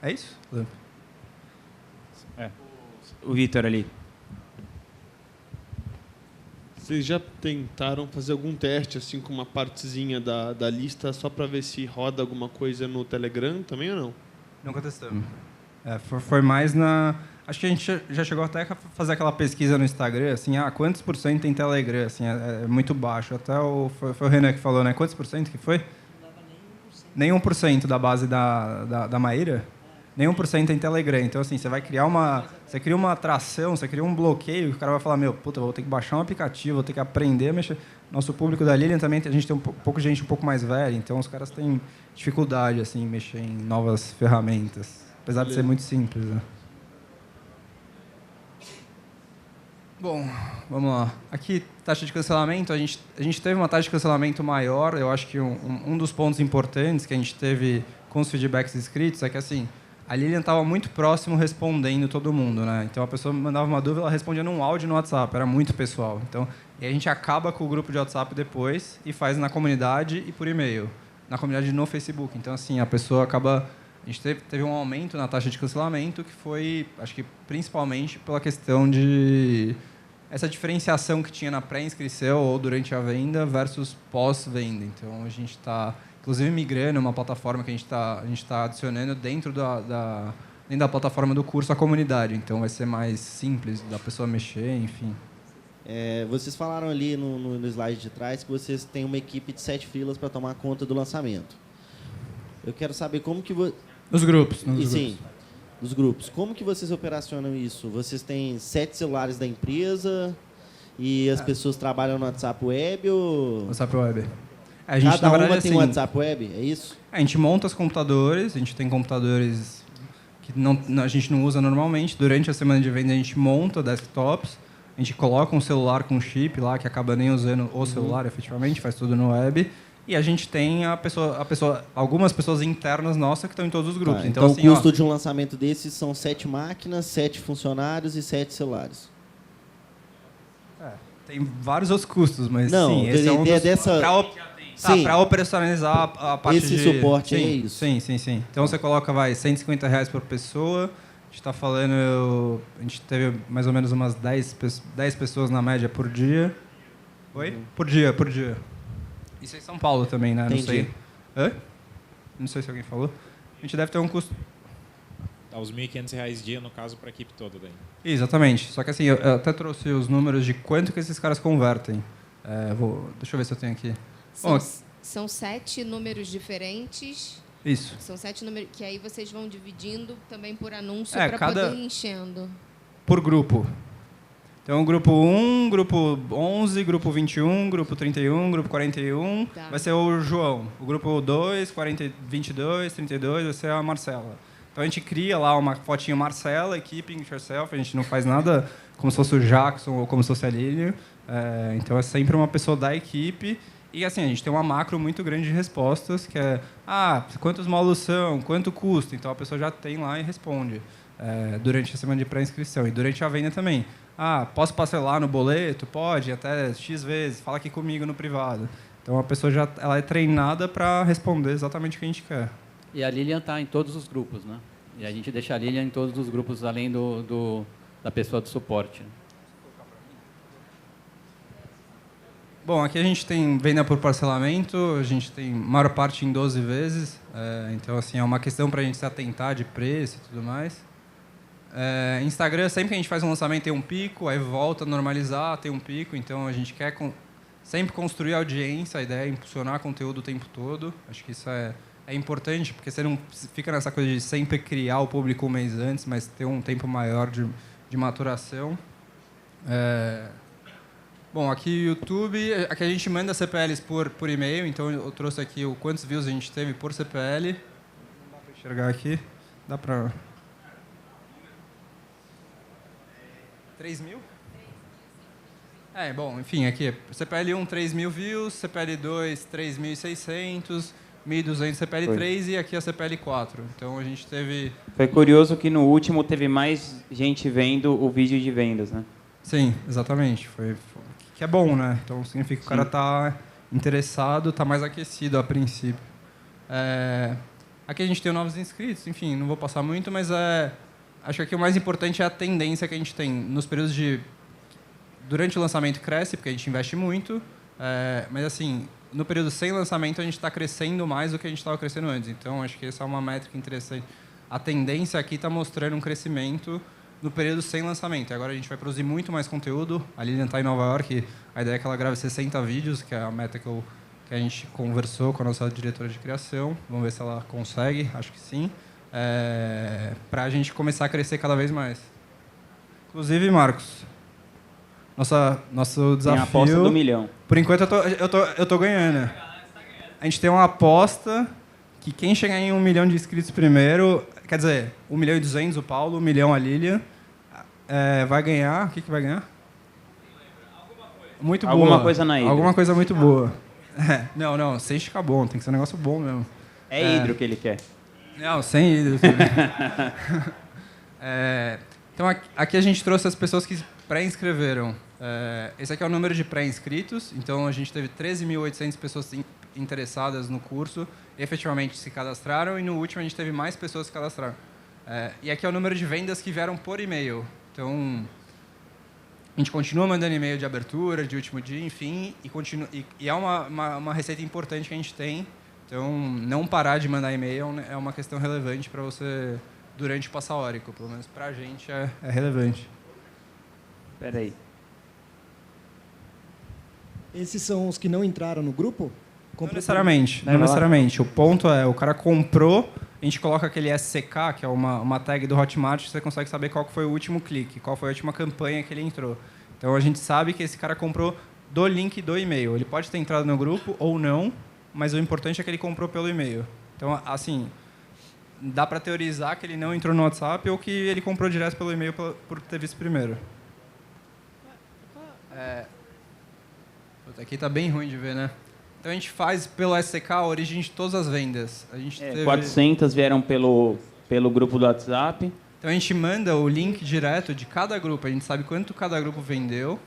É isso? O Vitor ali. Vocês já tentaram fazer algum teste assim com uma partezinha da lista só para ver se roda alguma coisa no Telegram também ou não? Nunca testamos. Foi mais na... Acho que a gente já chegou até a fazer aquela pesquisa no Instagram, assim, quantos por cento tem Telegram? Assim, é muito baixo. Até foi o Renan que falou, né? Quantos por cento que foi? Não dava nem 1% da base da Maíra. Nem 1% tem Telegram. Então, assim, você vai criar você cria uma atração, você cria um bloqueio, que o cara vai falar, vou ter que baixar um aplicativo, vou ter que aprender a mexer. Nosso público da Lilian também, a gente tem um pouco de gente um pouco mais velha, então os caras têm dificuldade, assim, em mexer em novas ferramentas. Apesar de ser muito simples, né? Bom, vamos lá. Aqui, taxa de cancelamento. A gente teve uma taxa de cancelamento maior. Eu acho que um dos pontos importantes que a gente teve com os feedbacks escritos é que, assim, a Lilian estava muito próximo respondendo todo mundo, né? Então, a pessoa mandava uma dúvida, ela respondia num áudio no WhatsApp. Era muito pessoal. Então, e a gente acaba com o grupo de WhatsApp depois e faz na comunidade e por e-mail. Na comunidade no Facebook. Então, assim, a pessoa acaba... A gente teve um aumento na taxa de cancelamento que foi, acho que principalmente pela questão de essa diferenciação que tinha na pré-inscrição ou durante a venda versus pós-venda. Então, a gente está, inclusive, migrando uma plataforma que a gente tá adicionando dentro da plataforma do curso a comunidade. Então, vai ser mais simples da pessoa mexer, enfim. Vocês falaram ali no slide de trás que vocês têm uma equipe de 7 filas para tomar conta do lançamento. Eu quero saber como que... Nos grupos. Sim, nos grupos. Como que vocês operacionam isso? Vocês têm 7 celulares da empresa e as pessoas trabalham no WhatsApp Web ou... WhatsApp Web. Cada uma tem um WhatsApp Web, é isso? A gente monta os computadores, a gente tem computadores que a gente não usa normalmente. Durante a semana de venda a gente monta desktops, a gente coloca um celular com chip lá, que acaba nem usando o celular efetivamente, faz tudo no web. E a gente tem algumas pessoas internas nossas que estão em todos os grupos. Então assim, o custo de um lançamento desses são 7 máquinas, 7 funcionários e 7 celulares. Tem vários outros custos, mas não, sim, esse é um dos... Para operacionalizar a parte esse suporte sim, é isso? Sim. Então você coloca, R$150 por pessoa. A gente está falando... A gente teve mais ou menos umas 10 pessoas na média por dia. Oi? Por dia. Isso é em São Paulo também, né? Entendi. Não sei. Não sei se alguém falou. A gente deve ter um custo... Dá os R$1.500 dia, no caso, para a equipe toda daí. Exatamente. Só que assim, eu até trouxe os números de quanto que esses caras convertem. Deixa eu ver se eu tenho aqui. São 7 números diferentes. Isso. São 7 números que aí vocês vão dividindo também por anúncio para poder ir enchendo. Por grupo. Então, grupo 1, grupo 11, grupo 21, grupo 31, grupo 41, vai ser o João. O grupo 2, 22, 32, vai ser a Marcela. Então, a gente cria lá uma fotinho Marcela, Keeping Yourself, a gente não faz nada como se fosse o Jackson ou como se fosse a Lilian. Então, é sempre uma pessoa da equipe. E, assim, a gente tem uma macro muito grande de respostas, que é, quantos módulos são, quanto custa? Então, a pessoa já tem lá e responde durante a semana de pré-inscrição. E durante a venda também. Posso parcelar no boleto? Pode, até X vezes. Fala aqui comigo no privado. Então, a pessoa ela é treinada para responder exatamente o que a gente quer. E a Lilian está em todos os grupos, né? E a gente deixa a Lilian em todos os grupos, além da pessoa do suporte. Bom, aqui a gente tem venda por parcelamento, a gente tem maior parte em 12 vezes. Então, assim, é uma questão para a gente se atentar de preço e tudo mais. Instagram, sempre que a gente faz um lançamento tem um pico, aí volta a normalizar, tem um pico. Então, a gente quer sempre construir audiência, a ideia é impulsionar conteúdo o tempo todo. Acho que isso é importante, porque você não fica nessa coisa de sempre criar o público um mês antes, mas ter um tempo maior de maturação. Bom, aqui o YouTube, aqui a gente manda CPLs por e-mail, então eu trouxe aqui quantos views a gente teve por CPL. Não dá para enxergar aqui. Dá para... 3 mil? Bom, enfim, aqui, CPL 1, 3 mil views, CPL 2, 3.600, 1.200 CPL 3 e aqui a CPL 4. Então a gente teve... Foi curioso que no último teve mais gente vendo o vídeo de vendas, né? Sim, exatamente. Que é bom, né? Então significa que o cara está interessado, está mais aquecido a princípio. Aqui a gente tem novos inscritos, enfim, não vou passar muito, mas acho que aqui o mais importante é a tendência que a gente tem nos períodos de... Durante o lançamento cresce, porque a gente investe muito, mas assim, no período sem lançamento a gente está crescendo mais do que a gente estava crescendo antes. Então, acho que essa é uma métrica interessante. A tendência aqui está mostrando um crescimento no período sem lançamento. Agora a gente vai produzir muito mais conteúdo. A Lilian está em Nova York, a ideia é que ela grave 60 vídeos, que é a meta que a gente conversou com a nossa diretora de criação. Vamos ver se ela consegue, acho que sim. Para a gente começar a crescer cada vez mais. Inclusive, Marcos, nosso desafio... Tem a aposta do 1 milhão. Por enquanto eu tô ganhando. A gente tem uma aposta que quem chegar em 1 milhão de inscritos primeiro, quer dizer, 1.200.000 o Paulo, 1 milhão a Lilian, vai ganhar. O que vai ganhar? Muito boa. Alguma coisa na Hidro. Alguma coisa muito boa. Não, sem ficar bom, tem que ser um negócio bom mesmo. É Hidro que ele quer. Não, sem Hidro. Então aqui a gente trouxe as pessoas que pré-inscreveram. Esse aqui é o número de pré-inscritos, então a gente teve 13.800 pessoas interessadas no curso, efetivamente se cadastraram, e no último a gente teve mais pessoas que se cadastraram. E aqui é o número de vendas que vieram por e-mail. Então, a gente continua mandando e-mail de abertura, de último dia, enfim, e é uma receita importante que a gente tem. Então, não parar de mandar e-mail é uma questão relevante para você durante o passaórico, pelo menos para a gente é relevante. Espera aí. Esses são os que não entraram no grupo? Não necessariamente. Não necessariamente. O ponto é, o cara comprou, a gente coloca aquele SCK, que é uma tag do Hotmart, você consegue saber qual foi o último clique, qual foi a última campanha que ele entrou. Então, a gente sabe que esse cara comprou do link do e-mail. Ele pode ter entrado no grupo ou não, mas o importante é que ele comprou pelo e-mail. Então, assim, dá para teorizar que ele não entrou no WhatsApp ou que ele comprou direto pelo e-mail por ter visto primeiro. Aqui está bem ruim de ver, né? Então a gente faz pelo SCK a origem de todas as vendas. A gente teve... 400 vieram pelo grupo do WhatsApp. Então a gente manda o link direto de cada grupo. A gente sabe quanto cada grupo vendeu.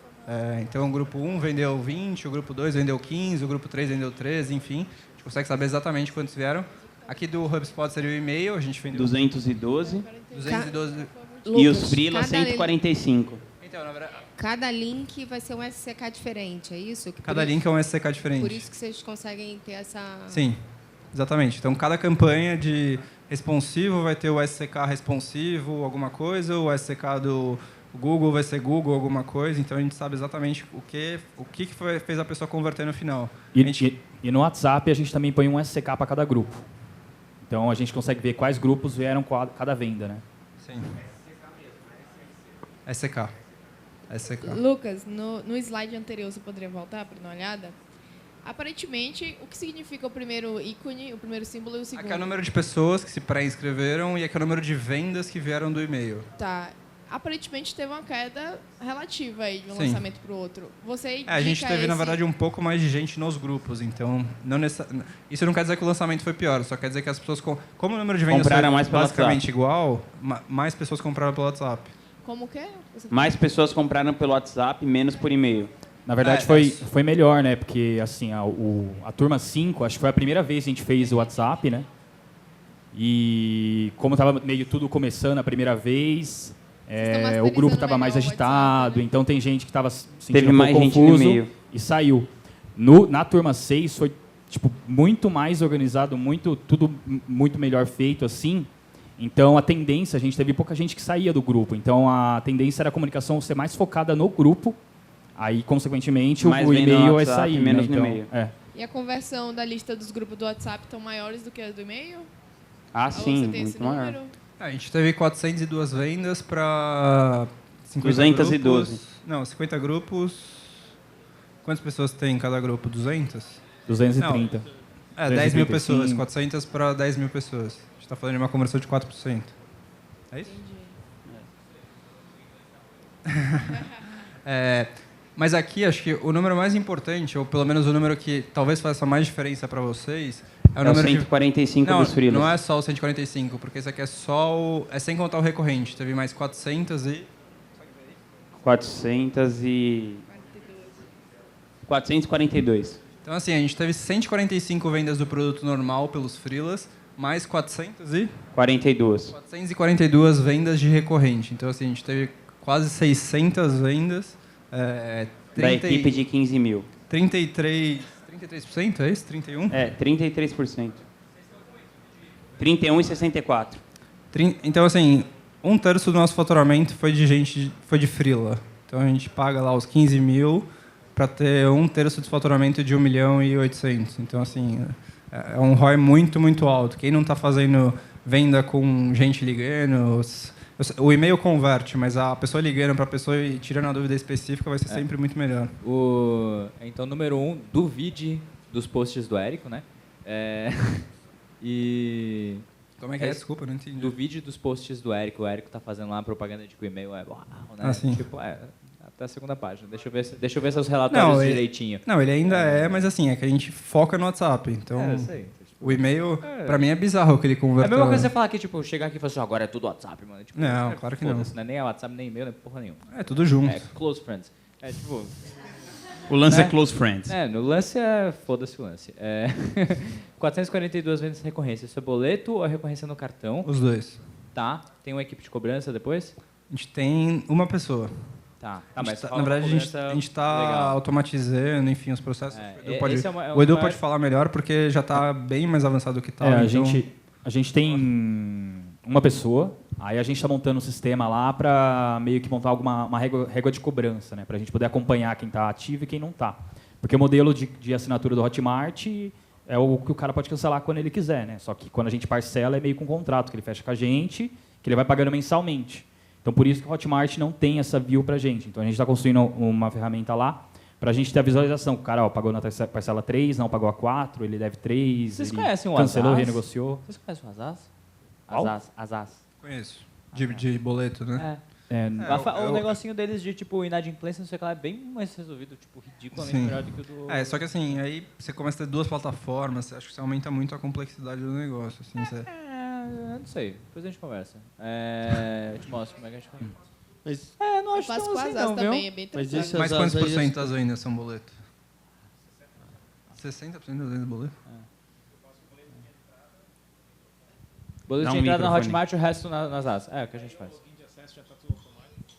Então o grupo 1 vendeu 20, o grupo 2 vendeu 15, o grupo 3 vendeu 13, enfim. A gente consegue saber exatamente quantos vieram. Aqui do HubSpot seria o e-mail, a gente vendeu... 212. 212. E os freela 145. Então, na verdade... Cada link vai ser um SCK diferente, é isso? Cada link é um SCK diferente. Por isso que vocês conseguem ter essa... Sim, exatamente. Então, cada campanha de responsivo vai ter o SCK responsivo, alguma coisa, o SCK do Google vai ser Google, alguma coisa. Então, a gente sabe exatamente o que fez a pessoa converter no final. E no WhatsApp, a gente também põe um SCK para cada grupo. Então, a gente consegue ver quais grupos vieram com cada venda, né? Sim. SCK. SCK. Lucas, no slide anterior, você poderia voltar para dar uma olhada? Aparentemente, o que significa o primeiro ícone, o primeiro símbolo e o segundo? Aqui é o número de pessoas que se pré-inscreveram e aqui é o número de vendas que vieram do e-mail. Tá. Aparentemente teve uma queda relativa aí de um Sim. lançamento para o outro. Você A gente teve, na verdade, um pouco mais de gente nos grupos, então isso não quer dizer que o lançamento foi pior, só quer dizer que as pessoas, como o número de vendas Compraram foi mais pelo basicamente WhatsApp. igual, mais pessoas compraram pelo WhatsApp. Como que é? Mais pessoas compraram pelo WhatsApp, menos por e-mail. Na verdade, foi melhor, né? Porque, assim, a turma 5, acho que foi a primeira vez que a gente fez o WhatsApp, né? E como estava meio tudo começando a primeira vez, o grupo estava mais agitado, WhatsApp, né? Então tem gente que estava se sentindo um pouco confuso e saiu. Na turma 6 foi tipo, muito mais organizado, tudo muito melhor feito, assim. Então, a tendência, a gente teve pouca gente que saía do grupo. Então, a tendência era a comunicação ser mais focada no grupo. Aí, consequentemente, o e-mail vai sair. Menos né? no e-mail. E a conversão da lista dos grupos do WhatsApp estão maiores do que a do e-mail? Ah, sim, muito maior. A gente teve 402 vendas para 212. Grupos. Não, 50 grupos. Quantas pessoas tem em cada grupo? 200? 230. Não. 10 mil pessoas. 400 para 10 mil pessoas. A gente está falando de uma conversão de 4%. É isso? Mas aqui, acho que o número mais importante, ou pelo menos o número que talvez faça mais diferença para vocês, é o número 145 dos freelas. Não é só o 145, porque isso aqui é só é sem contar o recorrente. Teve mais 442. Então, assim, a gente teve 145 vendas do produto normal pelos freelas, mais 442 vendas de recorrente. Então, assim, a gente teve quase 600 vendas. Da equipe de 15 mil. 33%, é isso? 31%? 33%. 31,64%. Então, assim, 1/3 do nosso faturamento foi de freela. Então, a gente paga lá os 15 mil para ter 1/3 do faturamento de 1.800.000. Então, assim, é um ROI muito, muito alto. Quem não está fazendo venda com gente ligando... O e-mail converte, mas a pessoa ligando para a pessoa e tirando a dúvida específica vai ser sempre muito melhor. Então, número 1, duvide dos posts do Érico, né? E... Como é que é? Desculpa, não entendi. Duvide dos posts do Érico. O Érico está fazendo lá propaganda de que o e-mail é uau, né? Ah, sim. Tipo, até a segunda página. Deixa eu ver seus relatórios direitinho. Não, ele ainda mas assim, é que a gente foca no WhatsApp. Então, eu sei. O e-mail, pra mim, é bizarro que ele converta... É a mesma coisa você falar que, tipo, chegar aqui e falar assim, agora é tudo WhatsApp, mano. Tipo, não, claro que não. Não é nem WhatsApp, nem e-mail, nem porra nenhuma. É tudo junto. É close friends. É tipo... O lance é close friends. No lance foda-se o lance. 442 vendas de recorrência. Isso é boleto ou é recorrência no cartão? Os dois. Tá. Tem uma equipe de cobrança depois? A gente tem uma pessoa. Tá, mas na verdade, a gente está automatizando, enfim, os processos. O Edu pode falar melhor, porque já está bem mais avançado do que estava. A gente tem uma pessoa, aí a gente está montando um sistema lá para meio que montar uma régua de cobrança, né, para a gente poder acompanhar quem está ativo e quem não está. Porque o modelo de assinatura do Hotmart é o que o cara pode cancelar quando ele quiser, né? Só que quando a gente parcela é meio com um contrato que ele fecha com a gente, que ele vai pagando mensalmente. Então, por isso que o Hotmart não tem essa view para a gente. Então, a gente está construindo uma ferramenta lá para a gente ter a visualização. O cara pagou na parcela 3, não pagou a 4, ele deve 3, Vocês ele conhecem o cancelou, Azaz? renegociou. Vocês conhecem o Azaz? Qual? Azaz. Conheço. De boleto, né? O negocinho deles de, tipo, inadimplência, não sei o que lá, é bem mais resolvido, tipo, ridiculamente melhor do que o do... Só que assim, aí você começa a ter duas plataformas, acho que você aumenta muito a complexidade do negócio. Assim, não sei, depois a gente conversa. Eu te mostro como é que a gente faz. Mas não acho faço tão com assim, Azaz não, também, viu? é bem Mas tranquilo. quantos por cento das vendas são boleto? 60% das vendas boleto? Boleto de entrada na Hotmart e o resto nas Azaz. É o que a gente faz.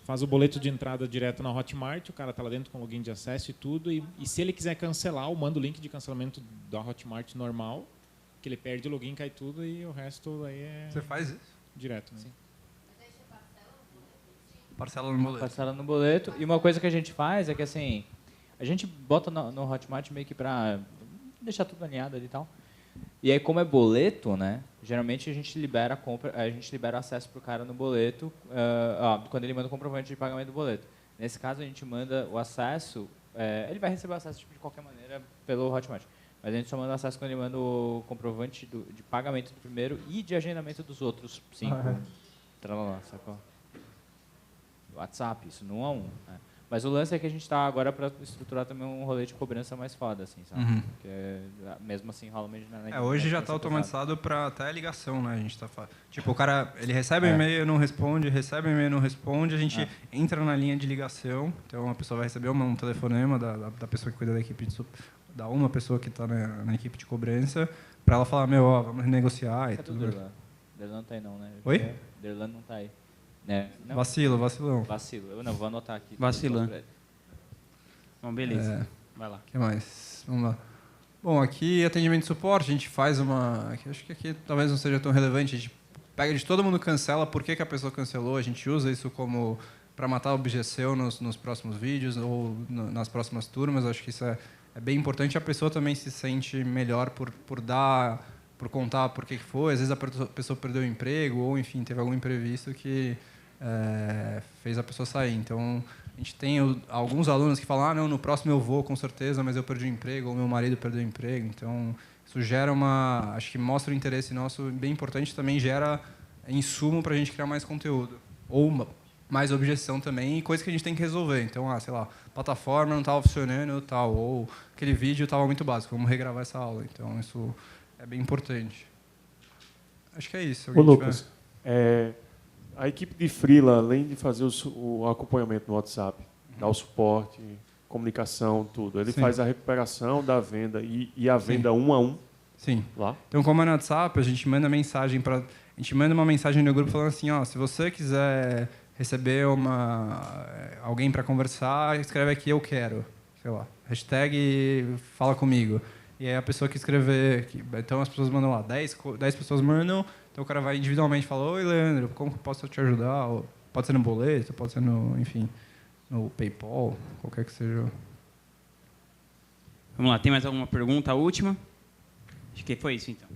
Faz o boleto de entrada direto na Hotmart, o cara está lá dentro com login de acesso e tudo, e se ele quiser cancelar, eu mando o link de cancelamento da Hotmart normal, que ele perde o login, cai tudo, e o resto aí é... Você faz isso? Direto, né? Sim. Parcela no boleto. Parcela no boleto. E uma coisa que a gente faz é que, assim, a gente bota no Hotmart meio que para deixar tudo alinhado ali e tal. E aí, como é boleto, né? Geralmente a gente libera a compra, a gente libera acesso pro cara no boleto, quando ele manda o comprovante de pagamento do boleto. Nesse caso, a gente manda o acesso, ele vai receber o acesso de qualquer maneira pelo Hotmart, mas a gente só manda o acesso quando ele manda o comprovante de pagamento do primeiro e de agendamento dos outros 5. Sacou? WhatsApp, isso não é um. Mas o lance é que a gente está agora para estruturar também um rolê de cobrança mais foda, assim, sabe? Porque mesmo assim rola meio na hoje já está automatizado para até ligação, né? A gente tá tipo, o cara, ele recebe um e-mail, não responde, recebe um e-mail, não responde, a gente entra na linha de ligação, então a pessoa vai receber um telefonema da pessoa que cuida da equipe da uma pessoa que está na equipe de cobrança, para ela falar, vamos negociar e tudo. Derlan não tá aí não, né? Oi? Derlan não tá aí. Não. Vacilão. Eu não, vou anotar aqui. Vacilando. Bom, beleza. Vai lá. O que mais? Vamos lá. Bom, aqui atendimento e suporte, a gente faz acho que aqui talvez não seja tão relevante, a gente pega de todo mundo cancela, por que a pessoa cancelou, a gente usa isso como para matar a objeção nos próximos vídeos ou nas próximas turmas, acho que isso é bem importante, a pessoa também se sente melhor por contar por que foi, às vezes a pessoa perdeu o emprego ou, enfim, teve algum imprevisto que fez a pessoa sair. Então, a gente tem alguns alunos que falam, não, no próximo eu vou, com certeza, mas eu perdi o emprego, ou meu marido perdeu o emprego. Então, isso gera acho que mostra o interesse nosso, bem importante, também gera insumo para a gente criar mais conteúdo. Ou mais objeção também, e coisa que a gente tem que resolver. Então, sei lá, plataforma não estava funcionando, tal, ou aquele vídeo estava muito básico, vamos regravar essa aula. Então, isso é bem importante. Acho que é isso. Ô, Lucas, a equipe de freela, além de fazer o acompanhamento no WhatsApp, dar o suporte, comunicação, tudo, ele faz a recuperação da venda e a venda 1 a 1? Sim. Lá? Então, como é no WhatsApp, a gente manda uma mensagem no grupo falando assim, se você quiser receber alguém para conversar, escreve aqui, eu quero. Sei lá, hashtag fala comigo. E aí a pessoa que escrever, então as pessoas mandam lá, 10 pessoas mandam, então o cara vai individualmente e fala, oi, Leandro, como que posso te ajudar? Ou, pode ser no boleto, pode ser no PayPal, qualquer que seja. Vamos lá, tem mais alguma pergunta? A última? Acho que foi isso, então.